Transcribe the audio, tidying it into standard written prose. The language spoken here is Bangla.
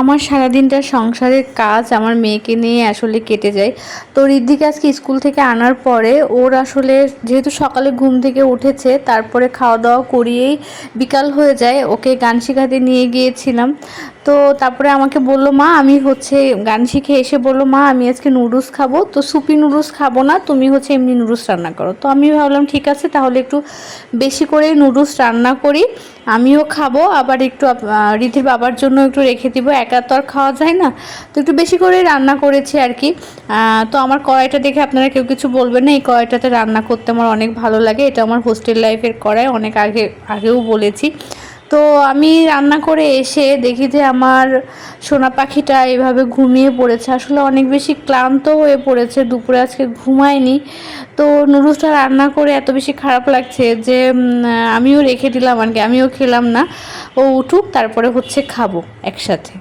আমার সারাদিনটা সংসারের কাজ আমার মেয়েকে নিয়ে আসলে কেটে যায়। তো ঋদ্ধিকে আজকে স্কুল থেকে আনার পরে ওর আসলে যেহেতু সকালে ঘুম থেকে উঠেছে, তারপরে খাওয়া দাওয়া করিয়েই বিকাল হয়ে যায়, ওকে গান শেখাতে নিয়ে গিয়েছিলাম। তো তারপরে আমাকে বললো, মা আমি গান শিখে এসে বললো, মা আমি আজকে নুডলস খাবো, তো সুপি নুডলস খাবো না, তুমি এমনি নুডলস রান্না করো। তো আমি ভাবলাম ঠিক আছে, তাহলে একটু বেশি করে নুডলস রান্না করি, আমিও খাবো, আবার একটু রিধির বাবার জন্য একটু রেখে দিব, একা তো আর খাওয়া যায় না। তো একটু বেশি করে রান্না করেছি আর কি। তো আমার কড়াইটা দেখে আপনারা কেউ কিছু বলবেন না, এই কড়াইটাতে রান্না করতে আমার অনেক ভালো লাগে। এটা আমার হোস্টেল লাইফের কড়াই, অনেক আগেও বলেছি। তো আমি রান্না করে এসে দেখি যে আমার সোনা পাখিটা এভাবে ঘুমিয়ে পড়েছে, আসলে অনেক বেশি ক্লান্ত হয়ে পড়েছে, দুপুরে আজকে ঘুমায়নি। তো নুডলসটা রান্না করে এত বেশি খারাপ লাগছে যে আমিও রেখে দিলাম আর কি, আমিও খেলাম না। ও উঠুক, তারপরে খাবো একসাথে।